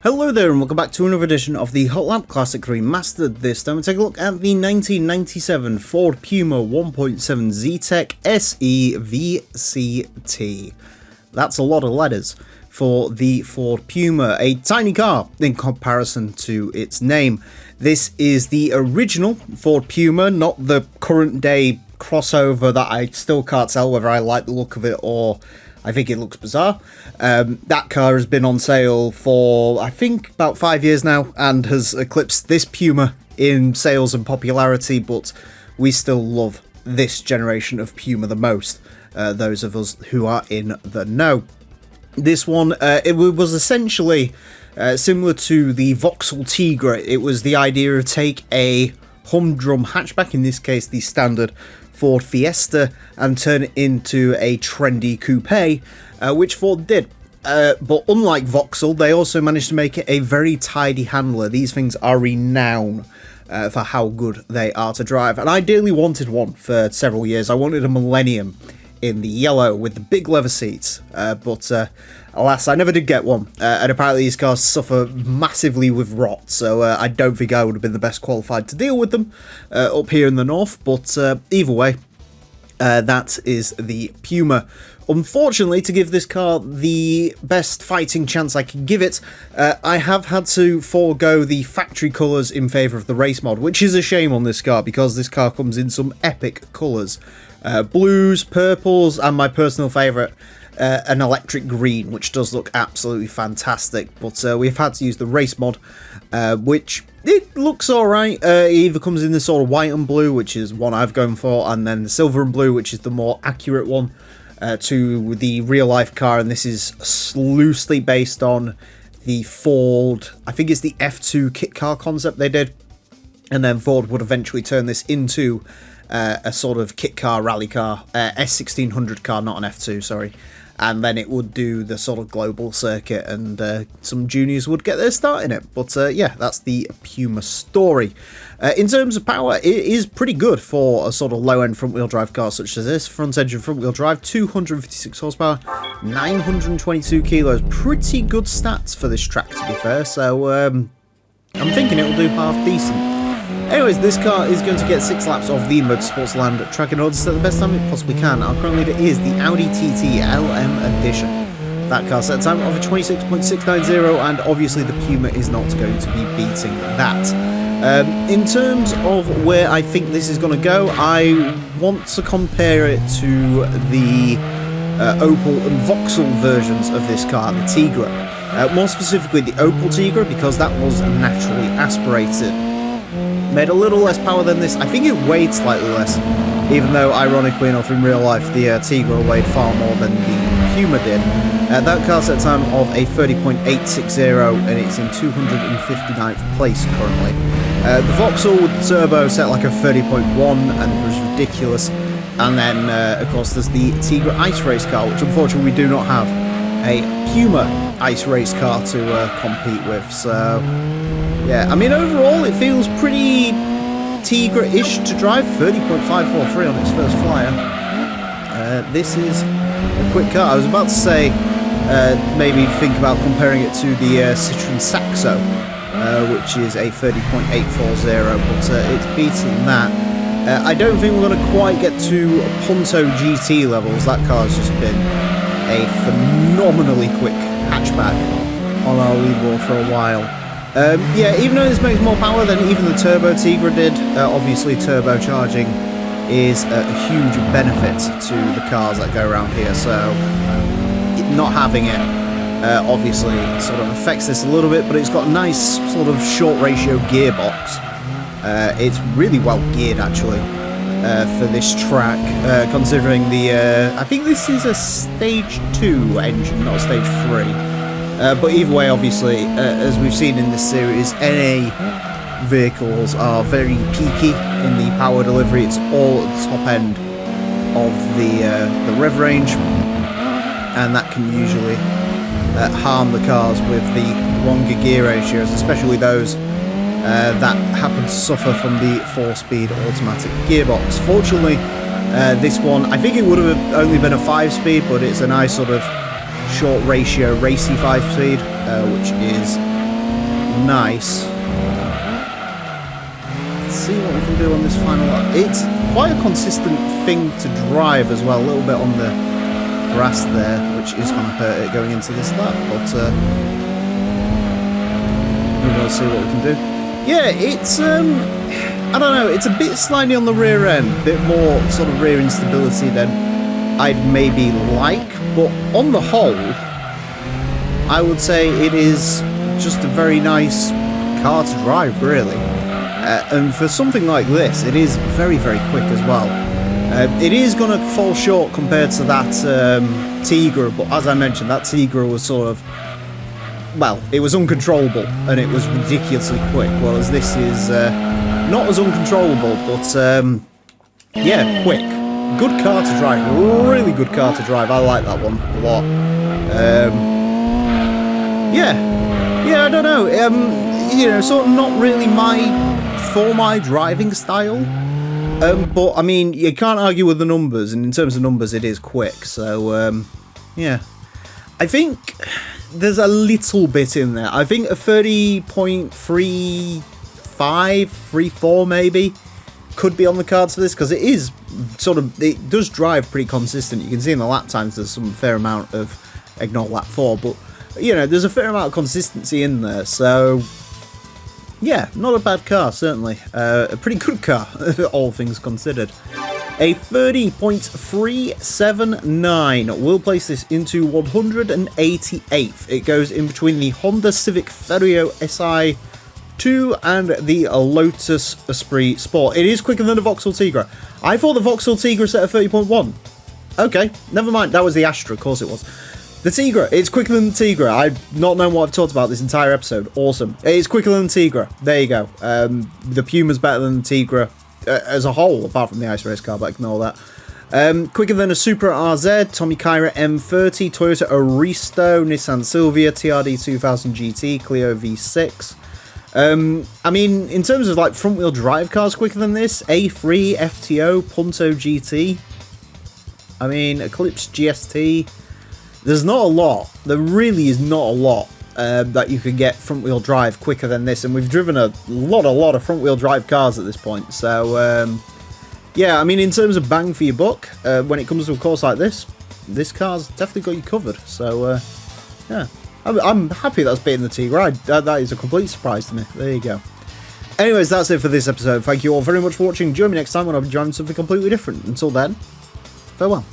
Hello there and welcome back to another edition of the Hot Lap Classic Remastered. This time we take a look at the 1997 Ford Puma 1.7 Zetec-SE VCT. That's a lot of letters for the Ford Puma, a tiny car in comparison to its name. This is the original Ford Puma, not the current day crossover that I still can't tell whether I like the look of it or I think it looks bizarre. That car has been on sale for, I think, about 5 years now and has eclipsed this Puma in sales and popularity, but we still love this generation of Puma the most, those of us who are in the know. This one, it was essentially similar to the Vauxhall Tigra. It was the idea to take a humdrum hatchback, in this case the standard Ford Fiesta, and turn it into a trendy coupe, which Ford did. But unlike Vauxhall, they also managed to make it a very tidy handler. These things are renowned for how good they are to drive, and I ideally wanted one for several years. I wanted a Millennium in the yellow with the big leather seats, but alas, I never did get one, and apparently these cars suffer massively with rot, so I don't think I would have been the best qualified to deal with them up here in the north, but either way, that is the Puma. Unfortunately, to give this car the best fighting chance I can give it, I have had to forego the factory colours in favour of the race mod, which is a shame on this car because this car comes in some epic colours. Blues, purples, and my personal favourite, an electric green, which does look absolutely fantastic, but we've had to use the race mod, which it looks alright. It either comes in the sort of white and blue, which is one I've gone for, and then the silver and blue, which is the more accurate one to the real life car, and this is loosely based on the Ford, I think it's the F2 kit car concept they did, and then Ford would eventually turn this into a sort of kit car rally car, S1600 car, not an F2, sorry, and then it would do the sort of global circuit, and some juniors would get their start in it. But yeah, that's the Puma story. In terms of power, it is pretty good for a sort of low-end front-wheel drive car such as this. Front-engine front-wheel drive, 256 horsepower, 922 kilos. Pretty good stats for this track, to be fair, so I'm thinking it will do half decent. Anyways, this car is going to get 6 laps of the Motorsports Land track in order to set the best time it possibly can. Our current leader is the Audi TT LM Edition. That car set time of a 26.690, and obviously the Puma is not going to be beating that. In terms of where I think this is going to go, I want to compare it to the Opel and Vauxhall versions of this car, the Tigra. More specifically the Opel Tigra, because that was naturally aspirated. Made a little less power than this. I think it weighed slightly less, even though, ironically enough, in real life, the Tigra weighed far more than the Puma did. That car set time of a 30.860, and it's in 259th place currently. The Vauxhall with the turbo set like a 30.1, and it was ridiculous. And then, of course, there's the Tigra Ice Race car, which unfortunately we do not have a Puma Ice Race car to compete with, so yeah, I mean, overall, it feels pretty Tigra-ish to drive. 30.543 on its first flyer. This is a quick car. I was about to say, maybe think about comparing it to the Citroen Saxo, which is a 30.840, but it's beaten that. I don't think we're going to quite get to Punto GT levels. That car's just been a phenomenally quick hatchback on our leaderboard for a while. Yeah, even though this makes more power than even the Turbo Tigra did, obviously turbocharging is a huge benefit to the cars that go around here, so not having it obviously sort of affects this a little bit, but it's got a nice sort of short ratio gearbox. It's really well geared actually for this track, considering the, I think this is a stage 2 engine, not a stage 3. But either way, obviously, as we've seen in this series, NA vehicles are very peaky in the power delivery. It's all at the top end of the rev range, and that can usually harm the cars with the longer gear ratios, especially those that happen to suffer from the 4-speed automatic gearbox. Fortunately, this one, I think it would have only been a 5-speed, but it's a nice sort of short ratio racy 5-speed, which is Nice. Let's see what we can do on this final lap. It's quite a consistent thing to drive as well. A little bit on the grass there, which is going to hurt it going into this lap. But we'll see what we can do. Yeah, it's I don't know. It's a bit slimy on the rear end, a bit more sort of rear instability than I'd maybe like. But on the whole, I would say it is just a very nice car to drive, really. And for something like this, it is very, very quick as well. It is going to fall short compared to that Tigra, but as I mentioned, that Tigra was sort of, well, it was uncontrollable and it was ridiculously quick, whereas this is not as uncontrollable, but yeah, quick. Good car to drive, really good car to drive. I like that one a lot. Yeah, I don't know. You know, sort of not really for my driving style. But I mean, you can't argue with the numbers, and in terms of numbers, it is quick. So yeah, I think there's a little bit in there. I think a 30.35, 34 maybe could be on the cards for this, because it is sort of, it does drive pretty consistent. You can see in the lap times there's some fair amount of, ignore lap 4, but you know, there's a fair amount of consistency in there. So yeah, not a bad car, certainly. A pretty good car, all things considered. A 30.379 will place this into 188th. It goes in between the Honda Civic Ferio SI2 and the Lotus Esprit Sport. It is quicker than the Vauxhall Tigra. I thought the Vauxhall Tigra set at 30.1. Okay, never mind. That was the Astra, of course it was. The Tigra, it's quicker than the Tigra. I've not known what I've talked about this entire episode. Awesome. It's quicker than the Tigra. There you go. The Puma's better than the Tigra as a whole, apart from the ice race car, but ignore that. Quicker than a Supra RZ, Tommy Kyra M30, Toyota Aristo, Nissan Silvia, TRD 2000 GT, Clio V6. I mean, in terms of like front-wheel drive cars quicker than this, A3, FTO, Punto GT. I mean, Eclipse GST. There's not a lot. There really is not a lot that you can get front-wheel drive quicker than this, and we've driven a lot of front-wheel drive cars at this point. So, yeah, I mean, in terms of bang for your buck, when it comes to a course like this car's definitely got you covered. So, yeah, I'm happy that's beating the Tigra. That is a complete surprise to me. There you go. Anyways, that's it for this episode. Thank you all very much for watching. Join me next time when I'll be driving something completely different. Until then, farewell.